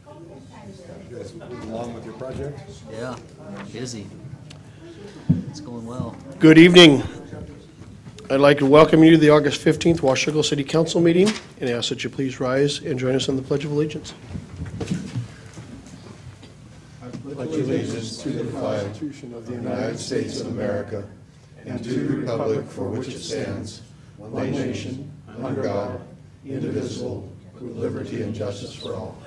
You guys moving along with your project? Yeah, busy. It's going well. Good evening. I'd like to welcome you to the August 15th Washougal City Council meeting and ask that you please rise and join us in the Pledge of Allegiance. I pledge allegiance to the flag of the United States of America and to the republic for which it stands, one nation, under God, indivisible, with liberty and justice for all.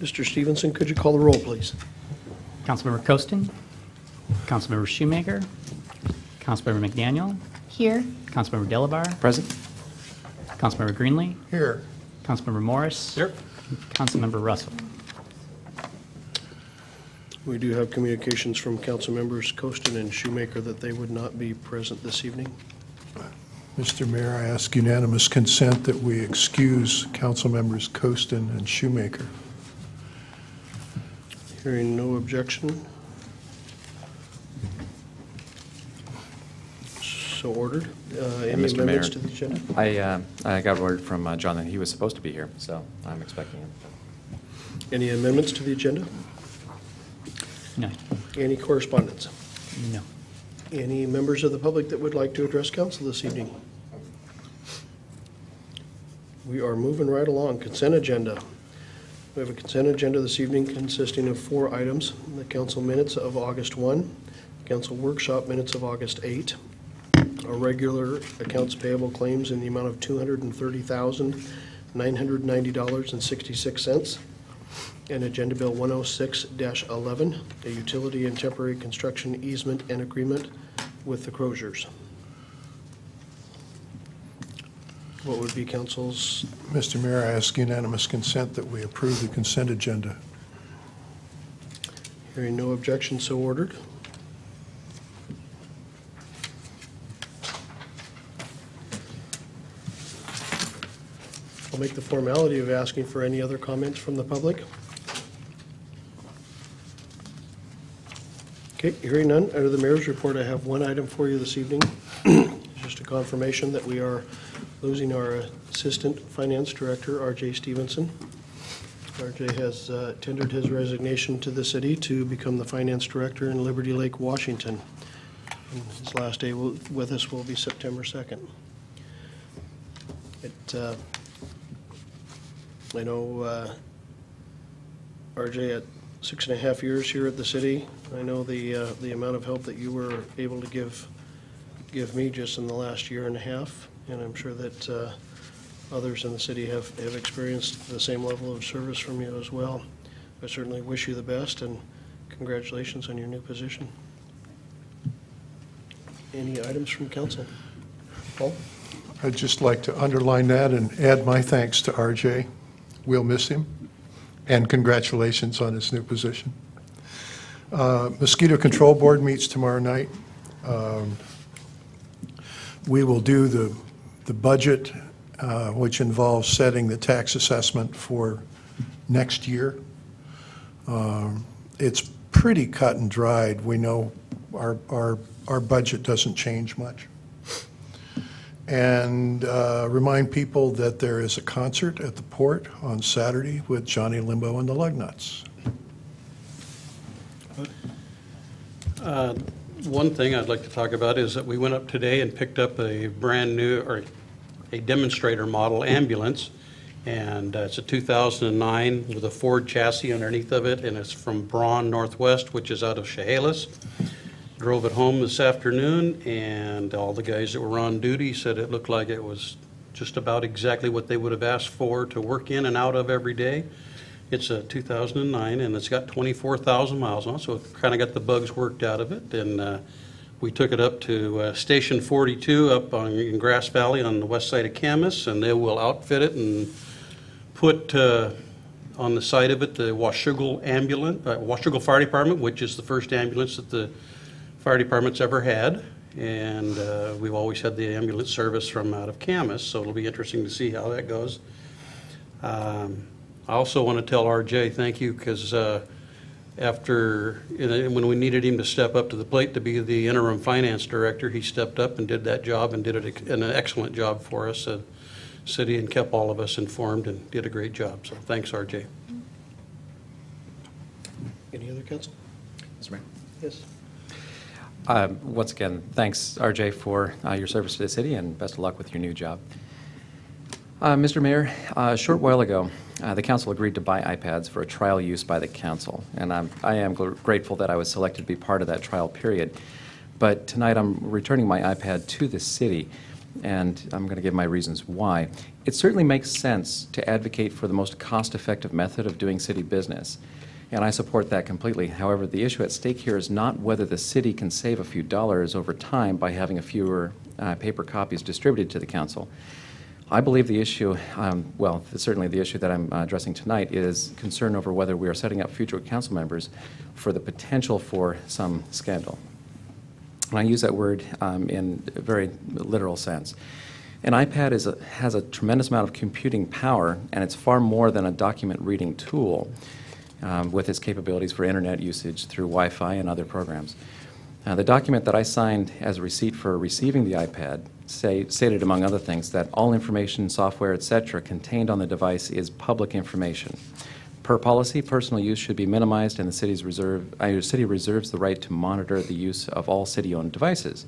Mr. Stevenson, could you call the roll, please? Councilmember Costin, Councilmember Shoemaker, Councilmember McDaniel, Here. Councilmember Delabar. Present. Councilmember Greenlee, Here. Councilmember Morris. Here. Councilmember Russell. We do have communications from council members Costin and Shoemaker that they would not be present this evening. Mr. Mayor, I ask unanimous consent that we excuse council members Costin and Shoemaker. Hearing no objection. So ordered. Any Mr. amendments Mayor. to the agenda? I got word from John that he was supposed to be here, so I'm expecting him. Any amendments to the agenda? No. Any correspondence? No. Any members of the public that would like to address council this evening? We are moving right along. Consent agenda. We have a consent agenda this evening consisting of 4 items: the council minutes of August 1, council workshop minutes of August 8, our regular accounts payable claims in the amount of $230,990.66, and Agenda Bill 106-11, a utility and temporary construction easement and agreement with the Croziers. What would be council's? Mr. Mayor, I ask unanimous consent that we approve the consent agenda. Hearing no objection, so ordered. I'll make the formality of asking for any other comments from the public. Okay, hearing none, under the mayor's report, I have one item for you this evening. Just a confirmation that we are losing our Assistant Finance Director, RJ Stevenson. RJ has tendered his resignation to the city to become the Finance Director in Liberty Lake, Washington. And his last day with us will be September 2nd. I know RJ, at 6.5 years here at the city, I know the amount of help that you were able to give me just in the last year and a half, and I'm sure that others in the city have experienced the same level of service from you as well. I certainly wish you the best, and congratulations on your new position. Any items from council? Paul? I'd just like to underline that and add my thanks to RJ. We'll miss him, and congratulations on his new position. Mosquito Control Board meets tomorrow night. We will do the budget, which involves setting the tax assessment for next year. It's pretty cut and dried. We know our budget doesn't change much. And remind people that there is a concert at the Port on Saturday with Johnny Limbo and the Lugnuts. One thing I'd like to talk about is that we went up today and picked up a brand new, or a demonstrator model ambulance, and it's a 2009 with a Ford chassis underneath of it, and it's from Braun Northwest, which is out of Chehalis. Drove it home this afternoon, and all the guys that were on duty said it looked like it was just about exactly what they would have asked for to work in and out of every day. It's a 2009, and it's got 24,000 miles on it, so it kind of got the bugs worked out of it. And we took it up to Station 42 up in Grass Valley on the west side of Camas, and they will outfit it and put on the side of it the Washougal Washougal Fire Department, which is the first ambulance that the fire department's ever had. And we've always had the ambulance service from out of Camas, so it'll be interesting to see how that goes. I also want to tell RJ thank you, because when we needed him to step up to the plate to be the interim finance director, he stepped up and did that job and did an excellent job for us. city and kept all of us informed and did a great job. So thanks, RJ. Any other council? Mr. Mayor. Yes. Once again, thanks, RJ, for your service to the city, and best of luck with your new job. Mr. Mayor, a short while ago, the council agreed to buy iPads for a trial use by the council, and I am grateful that I was selected to be part of that trial period. But tonight I'm returning my iPad to the city, and I'm going to give my reasons why. It certainly makes sense to advocate for the most cost-effective method of doing city business, and I support that completely. However, the issue at stake here is not whether the city can save a few dollars over time by having a fewer paper copies distributed to the council. I believe the issue, certainly the issue that I'm addressing tonight is concern over whether we are setting up future council members for the potential for some scandal. And I use that word in a very literal sense. An iPad has a tremendous amount of computing power, and it's far more than a document reading tool with its capabilities for internet usage through Wi-Fi and other programs. The document that I signed as a receipt for receiving the iPad stated, among other things, that all information, software, etc., contained on the device is public information. Per policy, personal use should be minimized, and the city reserves the right to monitor the use of all city-owned devices.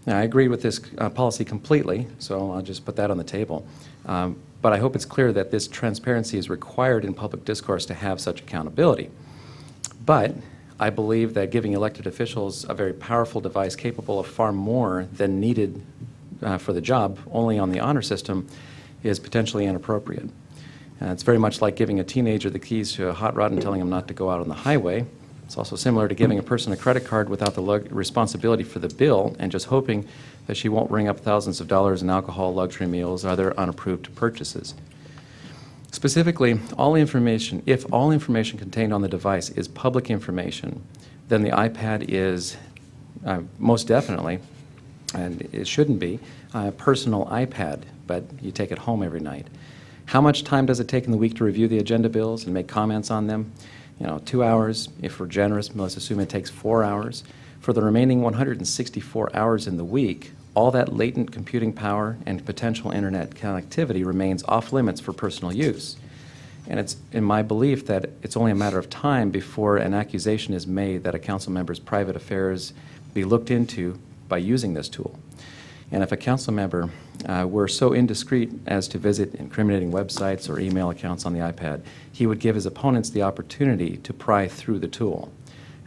Now, I agree with this policy completely, so I'll just put that on the table. But I hope it's clear that this transparency is required in public discourse to have such accountability. But I believe that giving elected officials a very powerful device capable of far more than needed for the job only on the honor system is potentially inappropriate. It's very much like giving a teenager the keys to a hot rod and telling him not to go out on the highway. It's also similar to giving a person a credit card without the responsibility for the bill and just hoping that she won't ring up thousands of dollars in alcohol, luxury meals, or other unapproved purchases. Specifically, if all information contained on the device is public information, then the iPad is most definitely, and it shouldn't be, a personal iPad, but you take it home every night. How much time does it take in the week to review the agenda bills and make comments on them? 2 hours. If we're generous, let's assume it takes 4 hours. For the remaining 164 hours in the week, all that latent computing power and potential internet connectivity remains off limits for personal use. And it's in my belief that it's only a matter of time before an accusation is made that a council member's private affairs be looked into by using this tool. And if a council member were so indiscreet as to visit incriminating websites or email accounts on the iPad, he would give his opponents the opportunity to pry through the tool.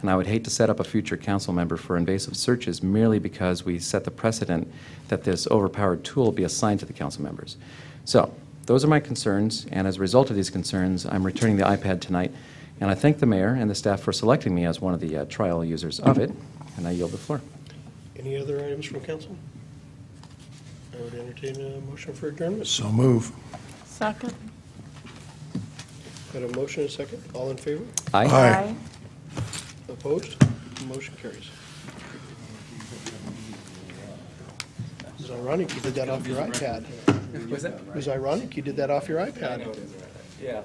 And I would hate to set up a future council member for invasive searches merely because we set the precedent that this overpowered tool be assigned to the council members. So, those are my concerns, and as a result of these concerns, I'm returning the iPad tonight. And I thank the mayor and the staff for selecting me as one of the trial users of it, and I yield the floor. Any other items from council? I would entertain a motion for adjournment. So move. Second. Got a motion and a second. All in favor? Aye. Aye. Opposed? Motion carries. It was ironic you did that off your iPad. Was that? It was ironic you did that off your iPad. Yeah.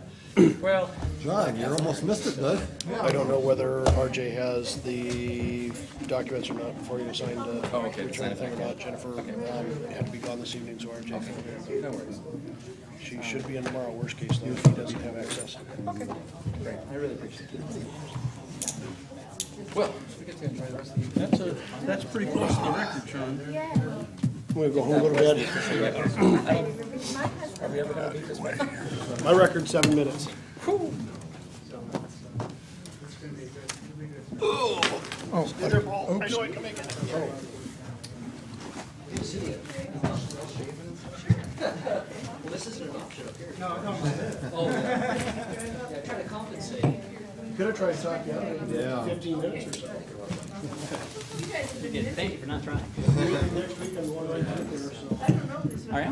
Well, John, you almost missed it, bud. I don't know whether RJ has the documents or not before you signed the return thing or not. Jennifer had to be gone this evening, so RJ can. no worries. She should be in tomorrow, worst case, though, if he doesn't have access. Okay. Great. I really appreciate it. Well, we get to enjoy the rest of the evening. That's pretty close to the record, Sean. I'm gonna go home a little bit. Are we ever going to beat this way? My record's 7 minutes. Stay there, Paul. I know I can make it. This isn't an option up here. No. Oh, yeah, try to compensate. Could have tried to talk you out of it in 15 minutes or so. You're getting paid for not trying. Next week I'm going right out there, so. Are you?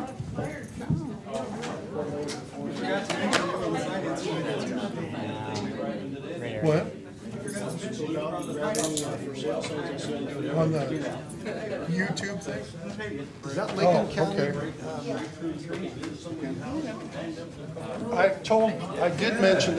What? On the YouTube thing? Is that Lincoln County? Okay. I did mention that.